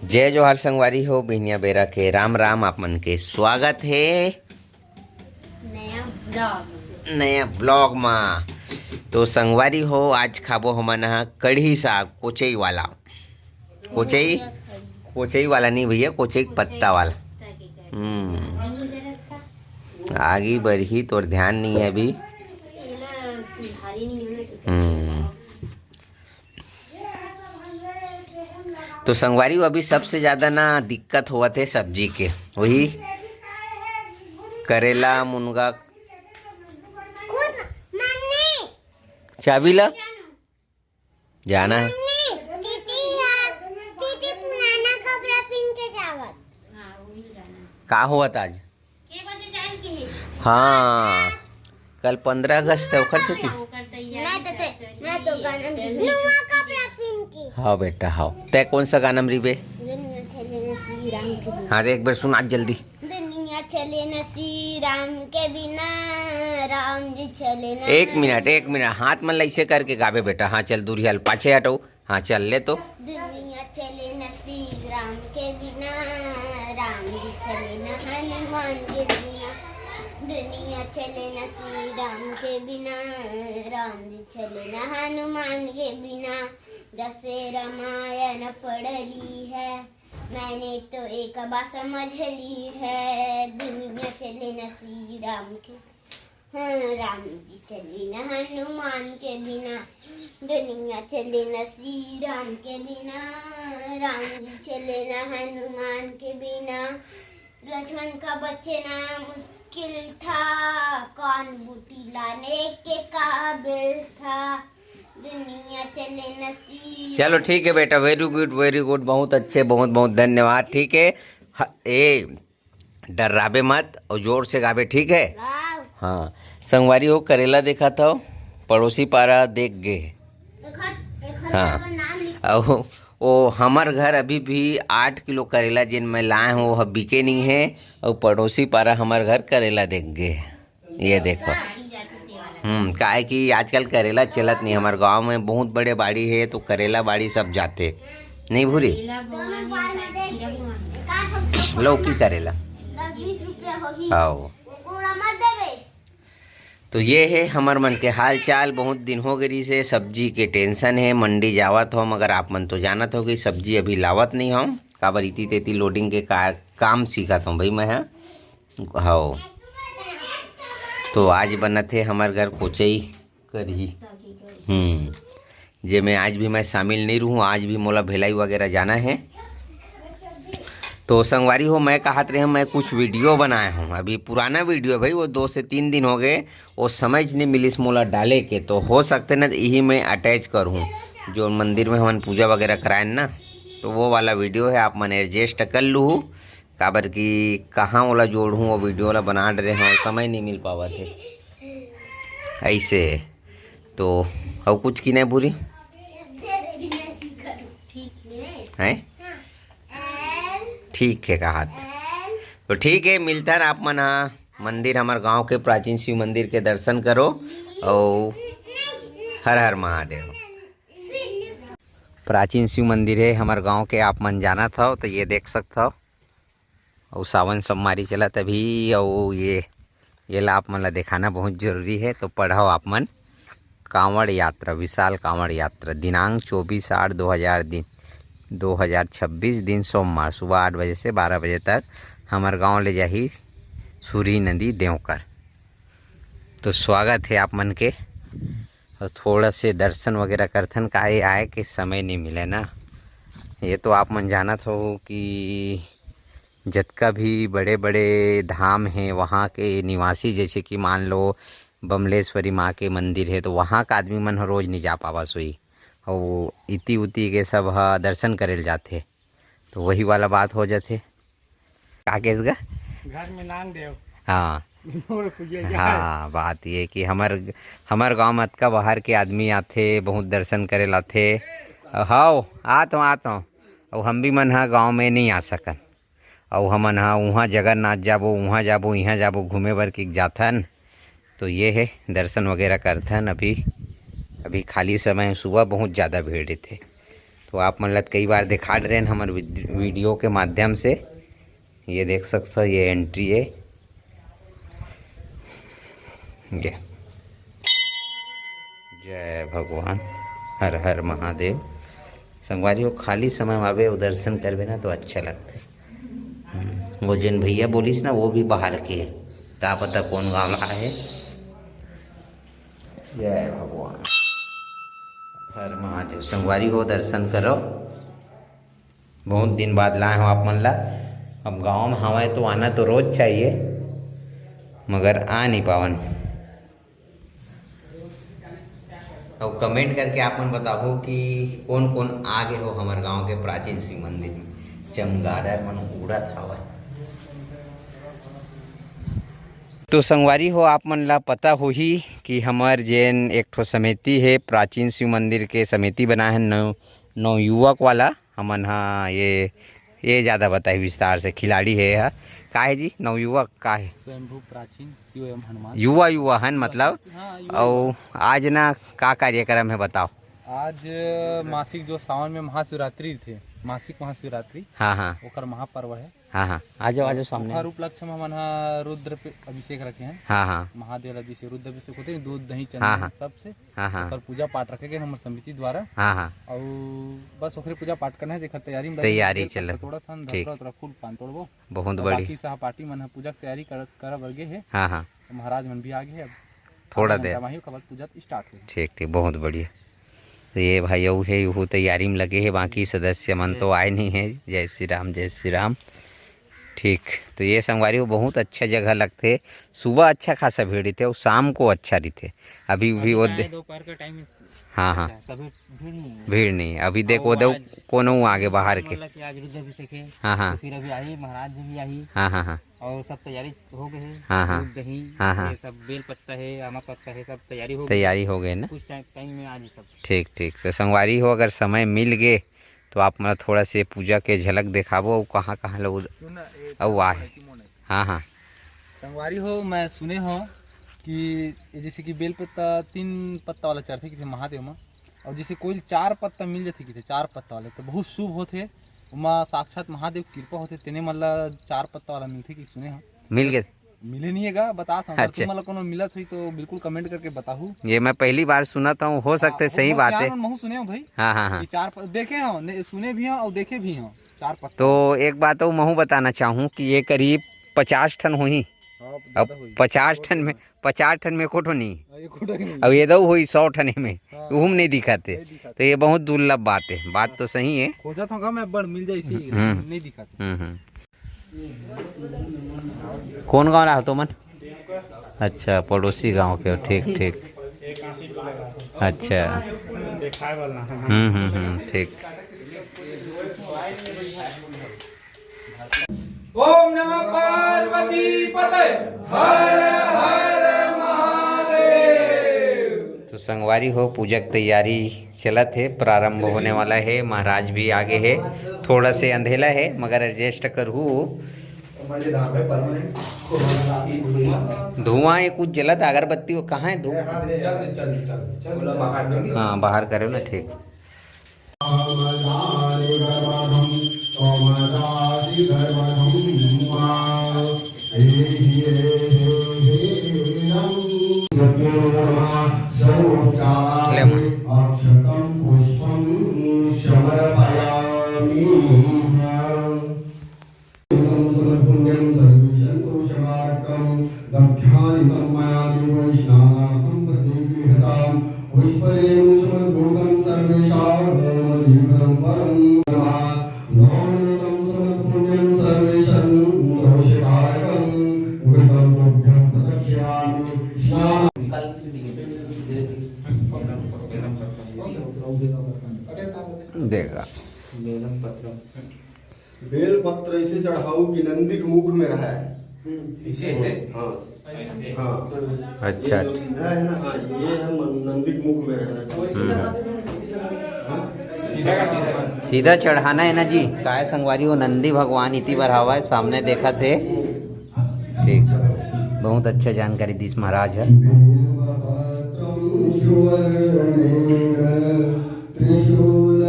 जय जोहार संगवारी हो बिहनिया बेरा के राम राम आप मन के स्वागत है नया ब्लॉग में। तो संगवारी हो आज खाबो हमन ह कढ़ी साग कोचई वाला कोचई वाला नहीं भैया, कोचई पत्ता वाला। आगे बढ़ी तो ध्यान नहीं है अभी। तो संगवारी हो अभी सबसे ज्यादा ना दिक्कत हुआ थे सब्जी के, वही करेला मुनगा। चाबी ला जाना है। का हुआ था आज? हाँ कल 15 अगस्त है ओखर से थी। हाँ बेटा हाँ, तय कौन सा गाना री बे? हाँ एक बार सुन आज जल्दी। दुनिया चले न श्री राम के बिना, राम जी चले न। एक मिनट हाथ में ऐसे करके गावे बेटा। हाँ चल दूरी हल पाछे हटो। हाँ चल ले तो। दुनिया चले न श्री राम के बिना, राम जी चले न हनुमान के बिना। दुनिया चले न श्री राम के बिना, राम जी चले न हनुमान के बिना। जब से रामायण पढ़ ली है मैंने तो एक बात समझ ली है। दुनिया चले न श्री राम के, हाँ राम जी चले न हनुमान के बिना। दुनिया चले न श्री राम के बिना, राम जी चले न हनुमान के बिना। लक्ष्मण का बचना मुश्किल था, कौन बूटी लाने के काबिल था। दुनिया चले न श्री। चलो ठीक है बेटा, वेरी गुड, बहुत अच्छे, बहुत बहुत धन्यवाद। ठीक है ए डराबे मत और जोर से गावे, ठीक है। हाँ संगवारी हो करेला देखा था, पड़ोसी पारा देख गए। हाँ वो हमार घर अभी भी 8 किलो करेला जिन मैं लाए हूँ वह बिके नहीं है, और पड़ोसी पारा हमार घर करेला देख गए। ये देखो का है कि आजकल करेला चलत नहीं। हमारे गांव में बहुत बड़े बाड़ी है तो करेला बाड़ी सब जाते नहीं भूरी। लौकी करेला आओ। तो ये है हमार मन के हाल चाल। बहुत दिन हो गई से सब्जी के टेंशन है, मंडी जावत हो मगर आप मन तो जानत हो कि सब्जी अभी लावत नहीं हम। काबर इती तेती लोडिंग के काम सीखत हूँ भाई मैं। हाँ तो आज बनत है हमारे घर कोचई कढ़ी। जे में आज भी मैं शामिल नहीं रहूँ, आज भी मोला भिलाई वगैरह जाना है। तो संगवारी हो मैं कहत रहे मैं कुछ वीडियो बनाए हूँ, अभी पुराना वीडियो भाई, वो 2 से 3 दिन हो गए, वो समझ नहीं मिलिस मोला डाले के। तो हो सकते ना यही मैं अटैच करूँ जो मंदिर में हम पूजा वगैरह कराए ना, तो वो वाला वीडियो है। आप मन एडजस्ट कर लूँ काबर कि कहाँ वाला जोड़ूँ वो वीडियो वाला बना रहे हैं, समय नहीं मिल पावा थे ऐसे। तो और कुछ की नहीं बुरी है, ठीक है कहा। तो ठीक है मिलता है आप मन मंदिर हमारे गांव के प्राचीन शिव मंदिर के दर्शन करो और हर हर महादेव। प्राचीन शिव मंदिर है हमारे गांव के, आप मन जाना था तो ये देख सकता हो। और सावन सोमवारी चला तभी, और ये ला आप मन ला दिखाना बहुत जरूरी है। तो पढ़ाओ आप मन कांवड़ यात्रा, विशाल कांवड़ यात्रा दिनांक 24/8/2026 दिन सोमवार सुबह 8 बजे से 12 बजे तक हमारे गांव ले जाही सूरी नदी देवकर। तो स्वागत है आप मन के। और थोड़ा से दर्शन वगैरह करथन का आए के समय नहीं मिले ना। ये तो आप मन जानत हो कि जितना भी बड़े बड़े धाम हैं वहाँ के निवासी, जैसे कि मान लो बमलेश्वरी माँ के मंदिर है, तो वहाँ का आदमी मन रोज़ नहीं जा पावा सोई, और इति उति के सब दर्शन करे जाते। तो वही वाला बात हो जाते का केस गा घर में नाम देव। हाँ हाँ बात ये कि हमार गांव में अतका बाहर के आदमी आते, बहुत दर्शन करे लाते। हाँ आत हूँ और हम भी मन हाँ गाँव में नहीं आ सकन, और हमन हाँ वहाँ जगन्नाथ जाबो, वहाँ जाबो, यहाँ जाबो घूमे बर कि जाथन। तो ये है दर्शन वगैरह करथन। अभी खाली समय सुबह बहुत ज़्यादा भीड़ थे। तो आप मतलब कई बार दिखा रहे हैं हमारे वीडियो के माध्यम से। ये देख सकते हो, ये एंट्री है ये। जय भगवान, हर हर महादेव। संगवारी हो खाली समय में आवे दर्शन करवे ना तो अच्छा लगता है। वो जिन भैया बोलिस ना वो भी बाहर के है, ता पता कौन गाँव है। जय भगवान, हर महादेव। संगवारी हो दर्शन करो, बहुत दिन बाद लाए हो आप मन ला। अब गांव में हवा तो आना तो रोज चाहिए, मगर आ नहीं पावन। और कमेंट करके आप मन बताओ कि कौन कौन आगे हो हमारे गांव के प्राचीन शिव मंदिर में। चमगादड़ मन उड़त हवा। तो संगवारी हो आप मन ला पता हो ही कि हमार जेन एक ठो समिति है, प्राचीन शिव मंदिर के समिति बनाए हैं नौ युवक वाला। हमन हाँ ये ज़्यादा बताए विस्तार से। खिलाड़ी है यह का है जी, नवयुवक का है? स्वयंभू प्राचीन शिव एवं हनुमान। युवा हन मतलब। और आज ना का कार्यक्रम है बताओ। आज मासिक जो सावन में महाशिवरात्रि थे, मासिक महाशिवरात्रि, हाँ ओकर महापर्व है। हाँ आ जाओ सामने। रूप लक्ष्य में हमन रुद्र पे अभिषेक रखे हैं। हाँ महादेव जी से रुद्र अभिषेक होते हैं, दूध दही हाँ, चंदन सबसे। हाँ पूजा पाठ रखे गए हमारे समिति द्वारा। हाँ और बस ओकरे पूजा पाठ करना है। देखा तैयारी चल थोड़ा फूल पान तोड़बो। बहुत बड़ी बाकी सहपाठी मन पूजा की तैयारी कर वर्गे है। हाँ महाराज मन भी आगे है। अब थोड़ा देर पूजा स्टार्ट हो। ठीक बहुत बढ़िया। तो ये भाई वो है, वो तैयारी में लगे हैं। बाकी सदस्य मन तो आए नहीं है। जय श्री राम, जय श्री राम। ठीक, तो ये संगवारी को बहुत अच्छा जगह लगते। सुबह अच्छा खासा भीड़ रहते और शाम को अच्छा रहते। अभी भी वो दोपहर का टाइम। हाँ कभी भीड़ नहीं। अभी देख वो दो कोनो आगे बाहर के। आज रुद्र अभिषेक है। हाँ फिर अभी आई महाराज जी भी आई। हाँ और सब तैयारी हो गई है। हाँ दूध दही ये सब बेल पत्ता है, आमा पत्ता है, सब तैयारी हो गई ना। कुछ टाइम में आज सब। ठीक तो संगवारी हो अगर समय मिल गए तो आप मतलब थोड़ा से पूजा के झलक दिखाबो। और कहाँ लोग है। हाँ संगवारी हो मैं सुने हो कि जैसे कि बेल पत्ता 3 पत्ता वाला चढ़ते किसी महादेव में, और जैसे कोई 4 पत्ता मिल जाते किसी 4 पत्ता वाले तो बहुत शुभ होते। उमा साक्षात महादेव कृपा होते तेने मतलब 4 पत्ता वाला मिलते कि सुने हो। मिल गए? मिले नहीं है बता था। अच्छा। तुम मतलब मिलत हुई तो बिल्कुल कमेंट करके बताओ। ये मैं पहली बार सुना था, हो सकते सही बात है। सुने हो भाई? हाँ 4 देखे हो, सुने भी हो और देखे भी हो 4 पत्ता। तो एक बात तो महू बताना चाहूँ कि ये करीब 50 टन हुई। अब 50 टन में कोठो नहीं। अब ये दो हुई 100 टन में उहुम नहीं दिखाते। तो ये बहुत दुर्लभ बात है। बात तो सही है। खोजा था मैं बड़ मिल जाए इसी नहीं दिखाते। कौन गाँव रहा तो मन? अच्छा पड़ोसी गांव के। ठीक अच्छा। ठीक। ओम नमः पार्वती पते, हर हर महादेव। तो संगवारी हो पूजक तैयारी चलत है, प्रारंभ होने वाला है। महाराज भी आगे है। थोड़ा से अंधेला है मगर एडजस्ट करूँ। धुआं ये कुछ जलत अगरबत्ती वो कहाँ है? धुआं हाँ बाहर करो ना। ठीक ले मां। देगा बेल पत्र इसे चढ़ाऊ कि नंदी के मुख में रहा है। इसे हाँ अच्छा है ना। हाँ ये है नंदी के मुख में रहना। सीधा चढ़ाना है ना जी। काय संगवारी वो नंदी भगवान इति बढ़ावा है सामने देखा थे। ठीक बहुत अच्छा जानकारी दी महाराज है। त्रिशूल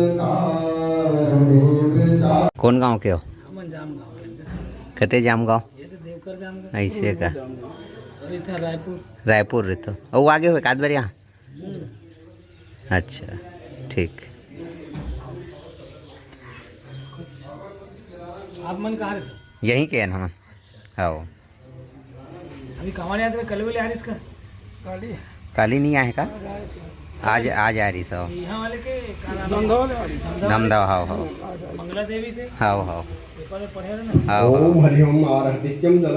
कौन गांव के हो? हमन जाम गाँव कते जाम गांव? ये तो देवकर जाम गाँव ऐसे का और इधर रायपुर रायपुर रहते हो और आगे हो एक आध बार यहाँ? अच्छा ठीक। आप मन कहाँ रहते? यहीं के हैं ना हम। आओ अभी कहाँ याद रहे? कल वाले आ रही इसका काली नहीं आए का? आज आज आ रही सब यहाँ वाले के दमदम। हाओ हाओ मंगला देवी से हाओ हाओ पेपर में पढ़े रहे ना। हाओ ओम हरिओम आरहतिक्यम जलम